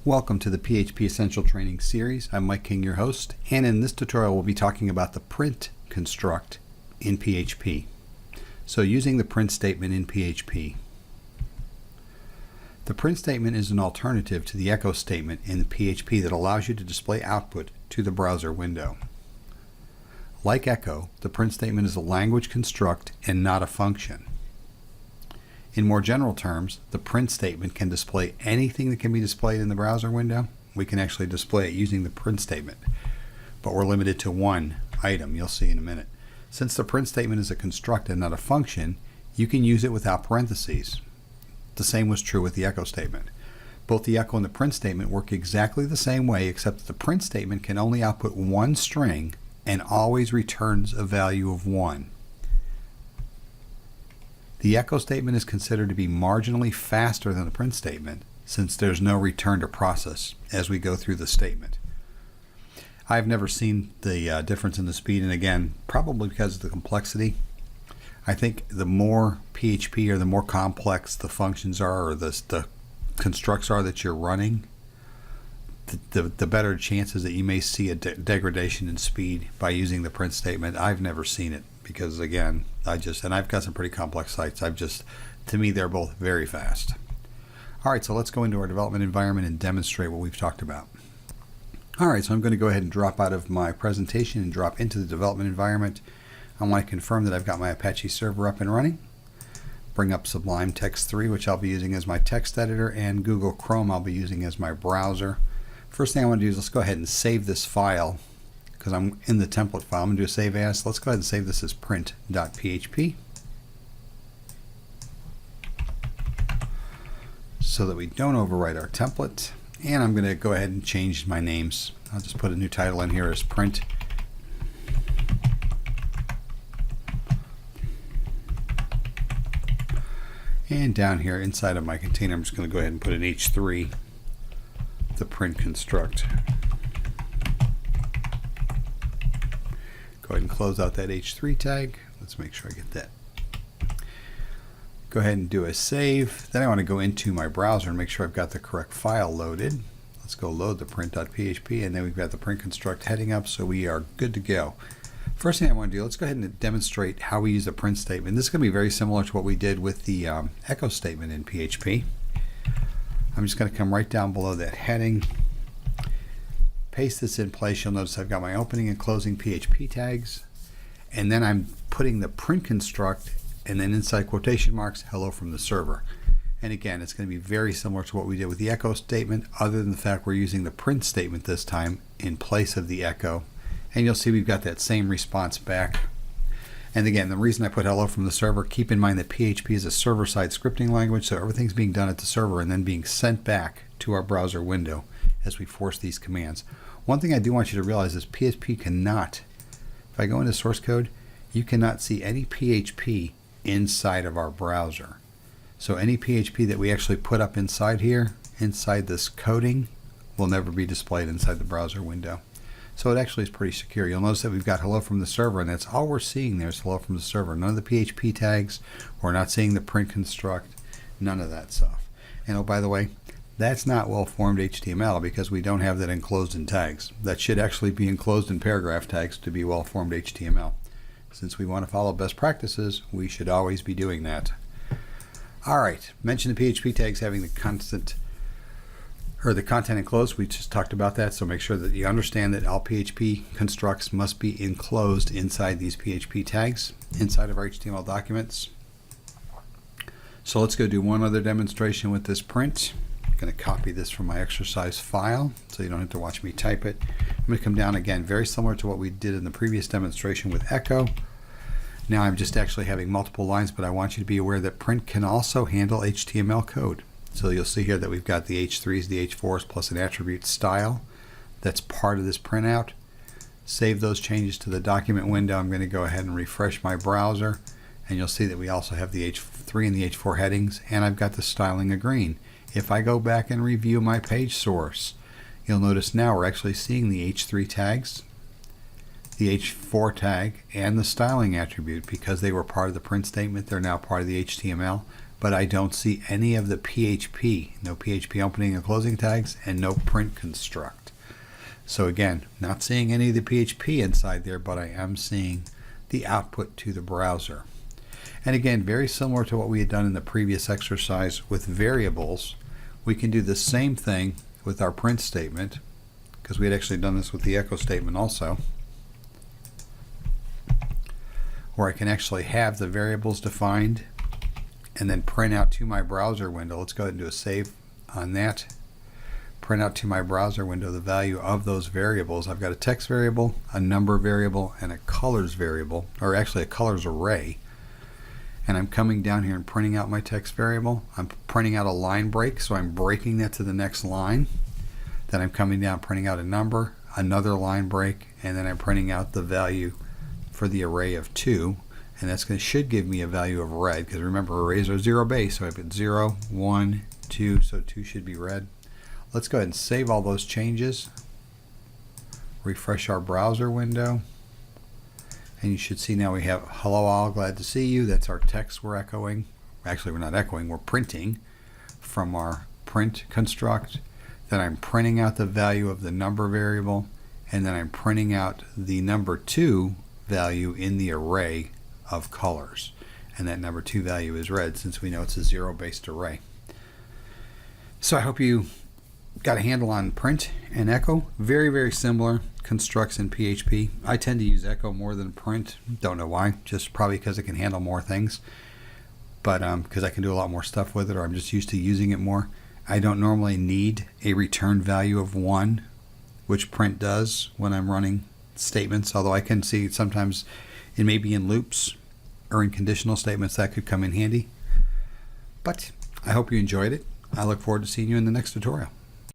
Welcome to the PHP Essential Training Series. I'm Mike King, your host, and in this tutorial we'll be talking about the print construct in PHP. So using the print statement in PHP. The print statement is an alternative to the echo statement in the PHP that allows you to display output to the browser window. Like echo, the print statement is a language construct and not a function. In more general terms, the print statement can display anything that can be displayed in the browser window. We can actually display it using the print statement, but we're limited to one item. You'll see in a minute. Since the print statement is a construct and not a function, you can use it without parentheses. The same was true with the echo statement. Both the echo and the print statement work exactly the same way, except that the print statement can only output one string and always returns a value of 1. The echo statement is considered to be marginally faster than the print statement since there's no return to process as we go through the statement. I've never seen the difference in the speed, and again, probably because of the complexity. I think the more PHP or the more complex the functions are or the constructs are that you're running, the better chances that you may see a degradation in speed by using the print statement. I've never seen it because, again, and I've got some pretty complex sites. To me, they're both very fast. All right, so let's go into our development environment and demonstrate what we've talked about. All right, so I'm going to go ahead and drop out of my presentation and drop into the development environment. I want to confirm that I've got my Apache server up and running. Bring up Sublime Text 3, which I'll be using as my text editor, and Google Chrome I'll be using as my browser. First thing I want to do is let's go ahead and save this file because I'm in the template file. I'm going to do a save as. Let's go ahead and save this as print.php so that we don't overwrite our template. And I'm going to go ahead and change my names. I'll just put a new title in here as print. And down here inside of my container, I'm just going to go ahead and put an H3, the print construct. Go ahead and close out that H3 tag. Let's make sure I get that. Go ahead and do a save. Then I want to go into my browser and make sure I've got the correct file loaded. Let's go load the print.php, and then we've got the print construct heading up, so we are good to go. First thing I want to do, let's go ahead and demonstrate how we use the print statement. This is going to be very similar to what we did with the echo statement in PHP. I'm just going to come right down below that heading, paste this in place. You'll notice I've got my opening and closing PHP tags, and then I'm putting the print construct, and then inside quotation marks, hello from the server. And again, it's going to be very similar to what we did with the echo statement, other than the fact we're using the print statement this time in place of the echo. And you'll see we've got that same response back. And again, the reason I put hello from the server, keep in mind that PHP is a server-side scripting language, so everything's being done at the server and then being sent back to our browser window as we force these commands. One thing I do want you to realize is PHP cannot, if I go into source code, you cannot see any PHP inside of our browser. So any PHP that we actually put up inside here, inside this coding, will never be displayed inside the browser window. So it actually is pretty secure. You'll notice that we've got hello from the server, and that's all we're seeing there is hello from the server. None of the PHP tags. We're not seeing the print construct. None of that stuff. And oh, by the way, that's not well-formed HTML because we don't have that enclosed in tags. That should actually be enclosed in paragraph tags to be well-formed HTML. Since we want to follow best practices, we should always be doing that. All right, mention the PHP tags having the content enclosed. We just talked about that, so make sure that you understand that all PHP constructs must be enclosed inside these PHP tags inside of our HTML documents. So let's go do one other demonstration with this print. I'm going to copy this from my exercise file so you don't have to watch me type it. I'm going to come down again, very similar to what we did in the previous demonstration with echo. Now I'm just actually having multiple lines, but I want you to be aware that print can also handle HTML code. So you'll see here that we've got the H3s, the H4s, plus an attribute style. That's part of this printout. Save those changes to the document window. I'm going to go ahead and refresh my browser, and you'll see that we also have the H3 and the H4 headings, and I've got the styling of green. If I go back and review my page source, you'll notice now we're actually seeing the H3 tags, the H4 tag, and the styling attribute. Because they were part of the print statement, they're now part of the HTML. but I don't see any of the PHP, no PHP opening and closing tags, and no print construct. So again, not seeing any of the PHP inside there, but I am seeing the output to the browser. And again, very similar to what we had done in the previous exercise with variables, we can do the same thing with our print statement, because we had actually done this with the echo statement also, where I can actually have the variables defined and then print out to my browser window. Let's go ahead and do a save on that. Print out to my browser window the value of those variables. I've got a text variable, a number variable, and a colors variable, or actually a colors array. And I'm coming down here and printing out my text variable. I'm printing out a line break, so I'm breaking that to the next line. Then I'm coming down, printing out a number, another line break, and then I'm printing out the value for the array of 2, and that's should give me a value of red, because remember, arrays are 0 base, so I've got 0, 1, 2, so 2 should be red. Let's go ahead and save all those changes, refresh our browser window, and you should see now we have hello all, glad to see you. That's our text we're echoing. Actually, we're not echoing, we're printing from our print construct. Then I'm printing out the value of the number variable, and then I'm printing out the number 2 value in the array of colors, and that number 2 value is red, since we know it's a 0 based array. So I hope you got a handle on print and echo. Very, very similar constructs in PHP. I tend to use echo more than print. Don't know why, just probably because it can handle more things, but because I can do a lot more stuff with it, or I'm just used to using it more. I don't normally need a return value of 1, which print does when I'm running statements, although I can see sometimes it may be in loops or in conditional statements that could come in handy. But I hope you enjoyed it. I look forward to seeing you in the next tutorial.